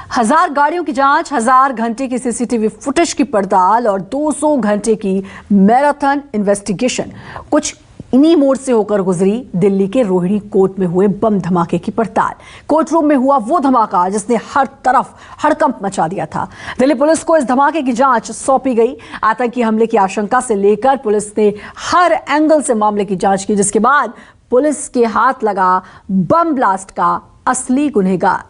1000 गाड़ियों की जांच, 1000 घंटे की सीसीटीवी फुटेज की पड़ताल और 200 घंटे की मैराथन इन्वेस्टिगेशन कुछ इन्हीं मोड़ से होकर गुजरी दिल्ली के रोहिणी कोर्ट में हुए बम धमाके की पड़ताल। कोर्ट रूम में हुआ वो धमाका जिसने हर तरफ हड़कंप मचा दिया था। दिल्ली पुलिस को इस धमाके की जांच सौंपी गई। आतंकी हमले की आशंका से लेकर पुलिस ने हर एंगल से मामले की जांच की, जिसके बाद पुलिस के हाथ लगा बम ब्लास्ट का असली गुनहगार,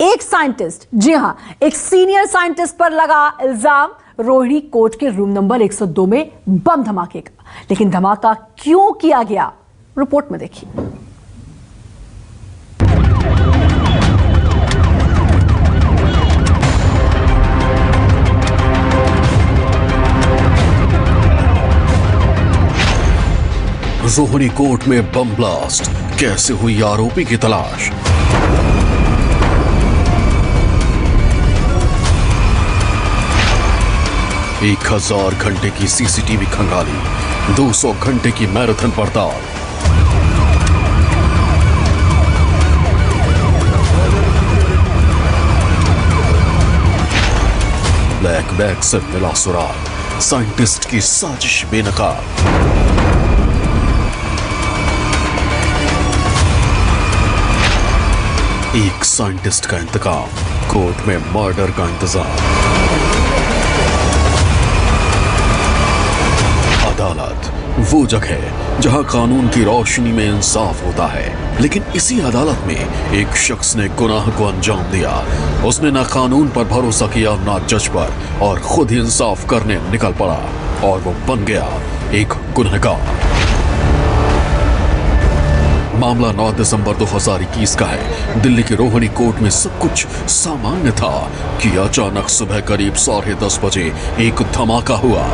एक साइंटिस्ट। जी हां, एक सीनियर साइंटिस्ट पर लगा इल्जाम रोहिणी कोर्ट के रूम नंबर 102 में बम धमाके का। लेकिन धमाका क्यों किया गया, रिपोर्ट में देखिए। रोहिणी कोर्ट में बम ब्लास्ट, कैसे हुई आरोपी की तलाश। एक 1000 घंटे की सीसीटीवी खंगाली, 200 घंटे की मैराथन पड़ताल। ब्लैक बैग से मिला सुराग, साइंटिस्ट की साजिश बेनकाब। एक साइंटिस्ट का इंतकाम, कोर्ट में मर्डर का इंतजाम। अदालत वो जगह जहां कानून की रोशनी में इंसाफ होता है, लेकिन इसी अदालत में एक शख्स ने गुनाह को अंजाम दिया। उसने ना कानून पर भरोसा किया, ना जज पर, और खुद ही इंसाफ करने निकल पड़ा, और वो बन गया एक गुनहगार। मामला 9 दिसंबर 2021 का है। दिल्ली के रोहिणी कोर्ट में सब कुछ सामान्य था कि अचानक सुबह करीब 10:30 बजे एक धमाका हुआ।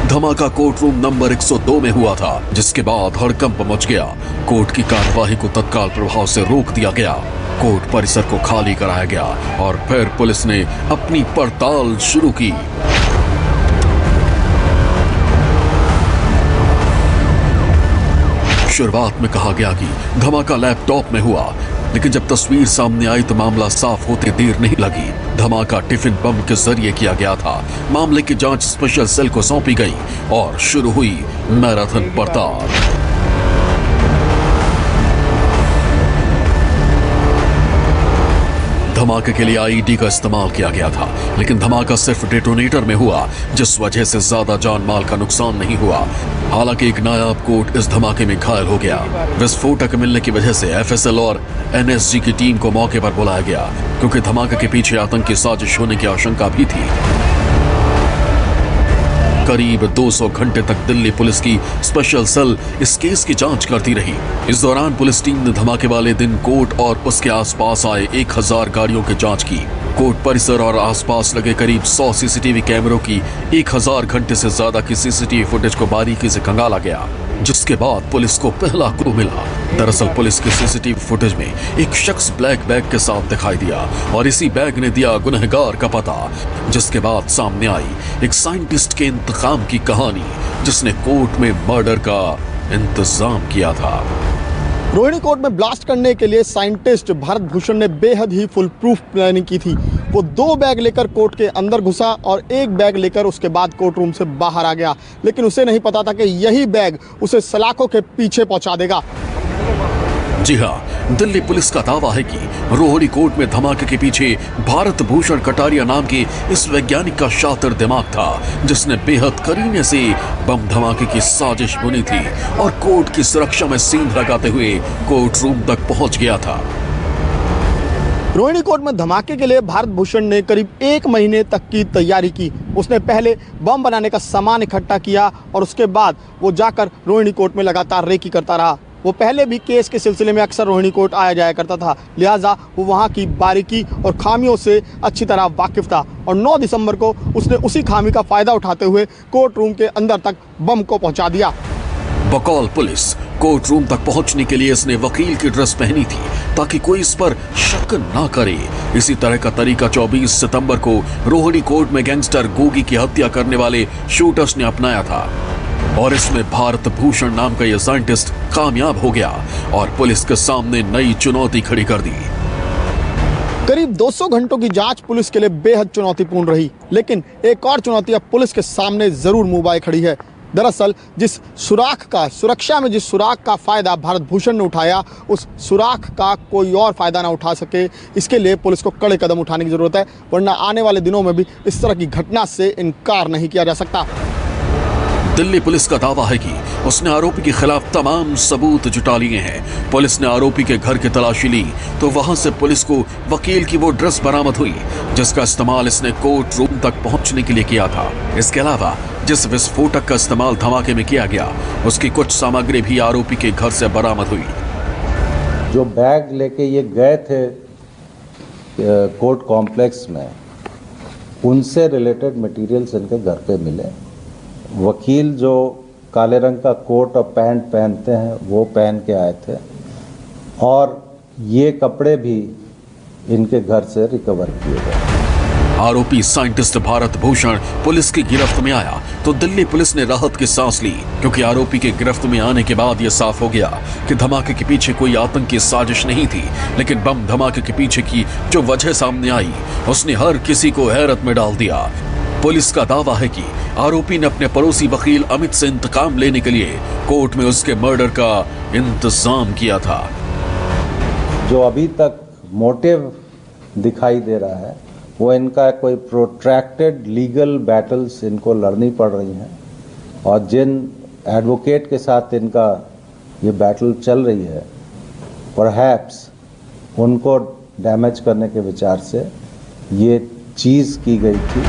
धमाका कोर्ट रूम नंबर 102 में हुआ था, जिसके बाद हड़कंप मच गया। कोर्ट की कार्यवाही को तत्काल प्रभाव से रोक दिया गया। कोर्ट परिसर को खाली कराया गया और फिर पुलिस ने अपनी पड़ताल शुरू की। शुरुआत में कहा गया कि धमाका लैपटॉप में हुआ, लेकिन जब तस्वीर सामने आई तो मामला साफ होते देर नहीं लगी। धमाका टिफिन बम के जरिए किया गया था। मामले की जांच स्पेशल सेल को सौंपी गई और शुरू हुई मैराथन पड़ताल। धमाके के लिए आईईडी का इस्तेमाल किया गया था, लेकिन धमाका सिर्फ डेटोनेटर में हुआ, जिस वजह से ज्यादा जान माल का नुकसान नहीं हुआ। हालांकि एक नायाब कोर्ट इस धमाके में घायल हो गया। विस्फोटक मिलने की वजह से एफएसएल और एनएसजी की टीम को मौके पर बुलाया गया, क्योंकि धमाके के पीछे आतंकी साजिश होने की आशंका भी थी। करीब 200 घंटे तक दिल्ली पुलिस की स्पेशल सेल इस केस की जांच करती रही। इस दौरान पुलिस टीम ने धमाके वाले दिन कोर्ट और उसके आसपास आए 1000 गाड़ियों की जांच की। कोर्ट परिसर और आसपास लगे करीब 100 सीसीटीवी कैमरों की 1000 घंटे से ज्यादा की सीसीटीवी फुटेज को बारीकी से खंगाला गया, जिसके बाद पुलिस को पहला क्लू मिला। दरअसल पुलिस की सीसीटीवी फुटेज में एक शख्स ब्लैक बैग के साथ दिखाई दिया और इसी बैग ने दिया गुनहगार का पता, जिसके बाद सामने आई एक साइंटिस्ट के इंतकाम की कहानी, जिसने कोर्ट में मर्डर का इंतजाम किया था। रोहिणी कोर्ट में ब्लास्ट करने के लिए साइंटिस्ट भरत भूषण ने बेहद ही फुल प्रूफ प्लानिंग की थी। वो 2 बैग लेकर कोर्ट के अंदर घुसा और 1 बैग लेकर उसके बाद कोर्ट रूम से बाहर आ गया, लेकिन उसे नहीं पता था कि यही बैग उसे सलाखों के पीछे पहुंचा देगा। जी हां, दिल्ली पुलिस का दावा है कि रोहिणी कोर्ट में धमाके के पीछे भारत भूषण कटारिया नाम के इस वैज्ञानिक का शातिर दिमाग था, जिसने बेहद करीने से बम धमाके की साजिश बुनी थी और कोर्ट की सुरक्षा में सींध लगाते हुए कोर्ट रूम तक पहुंच गया था। रोहिणी कोर्ट में धमाके के लिए भारत भूषण ने करीब 1 महीने तक की तैयारी की। उसने पहले बम बनाने का सामान इकट्ठा किया और उसके बाद वो जाकर रोहिणी कोर्ट में लगातार रेकी करता रहा। वो पहले भी केस के सिलसिले में अक्सर रोहिणी कोर्ट आया जाया करता था, लिहाजा वो वहाँ की बारीकी और खामियों से अच्छी तरह वाकिफ था और 9 दिसंबर को उसने उसी खामी का फायदा उठाते हुए कोर्ट रूम के अंदर तक बम को पहुँचा दिया। बकौल पुलिस कोर्ट रूम तक पहुंचने के लिए इसने वकील की ड्रेस पहनी थी ताकि कोई इस पर शक ना करे। इसी तरह का तरीका 24 सितंबर को रोहिणी कोर्ट में गैंगस्टर गोगी की हत्या करने वाले शूटर्स ने अपनाया था और इसमें भारत भूषण नाम का यह साइंटिस्ट कामयाब हो गया। और पुलिस के सामने नई चुनौती खड़ी कर दी। करीब 200 घंटों की जांच पुलिस के लिए बेहद चुनौतीपूर्ण रही, लेकिन एक और चुनौती अब पुलिस के सामने जरूर मुंह बाए खड़ी है। दरअसल सुरक्षा में जिस सुराख का फायदा भारत भूषण ने उठाया, उस सुराख का कोई और फायदा ना उठा सके, इसके लिए पुलिस को कड़े कदम उठाने की जरूरत है, वरना आने वाले दिनों में भी इस तरह की घटना से इनकार नहीं किया जा सकता। दिल्ली पुलिस का दावा है कि उसने आरोपी के खिलाफ तमाम सबूत जुटा लिए हैं। पुलिस ने आरोपी के घर की तलाशी ली तो वहां से पुलिस को वकील की वो ड्रेस बरामद हुई जिसका इस्तेमाल इसने कोर्ट रूम तक पहुंचने के लिए किया था। इसके अलावा जिस विस्फोटक का इस्तेमाल धमाके में किया गया, उसकी कुछ सामग्री भी आरोपी के घर से बरामद हुई। जो बैग लेके ये गए थे कोर्ट कॉम्प्लेक्स में, उनसे रिलेटेड मटेरियल्स इनके घर पे मिले। वकील जो काले रंग का कोट और पैंट पहनते हैं वो पहन के आए थे, और ये कपड़े भी इनके घर से रिकवर किए गए। आरोपी साइंटिस्ट भारत भूषण पुलिस की गिरफ्त में आया तो दिल्ली पुलिस ने राहत की सांस ली, क्योंकि आरोपी के गिरफ्त में आने के बाद यह साफ हो गया कि धमाके के पीछे कोई आतंकी साजिश नहीं थी, लेकिन बम धमाके के पीछे की जो वजह सामने आई उसने हर किसी को हैरत में डाल दिया। पुलिस का दावा है कि आरोपी ने अपने पड़ोसी वकील अमित से इंतकाम लेने के लिए कोर्ट में उसके मर्डर का इंतजाम किया था। जो अभी तक मोटिव दिखाई दे रहा है वो इनका कोई प्रोट्रैक्टेड लीगल बैटल्स इनको लड़नी पड़ रही हैं, और जिन एडवोकेट के साथ इनका ये बैटल चल रही है, परहैप्स उनको डैमेज करने के विचार से ये चीज़ की गई थी।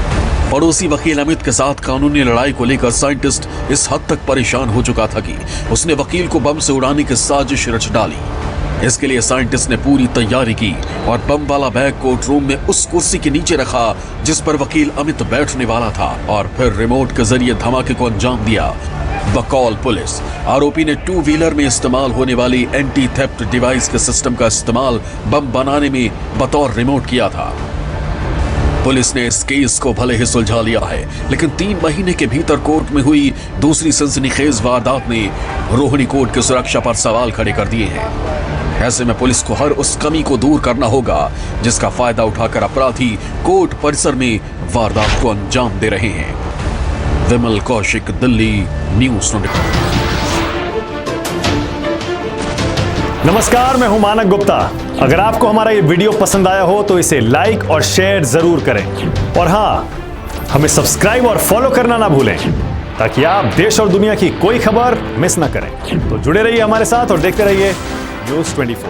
पड़ोसी वकील अमित के साथ कानूनी लड़ाई को लेकर साइंटिस्ट इस हद तक परेशान हो चुका था कि उसने वकील को बम से उड़ाने की साजिश रच डाली। इसके लिए साइंटिस्ट ने पूरी तैयारी की और बम वाला बैग कोर्ट रूम में उस कुर्सी के नीचे रखा जिस पर वकील अमित बैठने वाला था, और फिर रिमोट के जरिए धमाके को अंजाम दिया। बकौल पुलिस, आरोपी ने 2 व्हीलर में इस्तेमाल होने वाली एंटी थेफ्ट डिवाइस के सिस्टम का इस्तेमाल बम बनाने में बतौर रिमोट किया था। पुलिस ने इस केस को भले ही सुलझा लिया है, लेकिन 3 महीने के भीतर कोर्ट में हुई दूसरी सनसनीखेज वारदात ने रोहिणी कोर्ट की सुरक्षा पर सवाल खड़े कर दिए हैं। ऐसे में पुलिस को हर उस कमी को दूर करना होगा जिसका फायदा उठाकर अपराधी कोर्ट परिसर में वारदात को अंजाम दे रहे हैं। विमल कौशिक, दिल्ली न्यूज़ 24। नमस्कार, मैं हूं मानक गुप्ता। अगर आपको हमारा ये वीडियो पसंद आया हो तो इसे लाइक और शेयर जरूर करें, और हाँ, हमें सब्सक्राइब और फॉलो करना ना भूलें ताकि आप देश और दुनिया की कोई खबर मिस ना करें। तो जुड़े रहिए हमारे साथ और देखते रहिए न्यूज़ 24।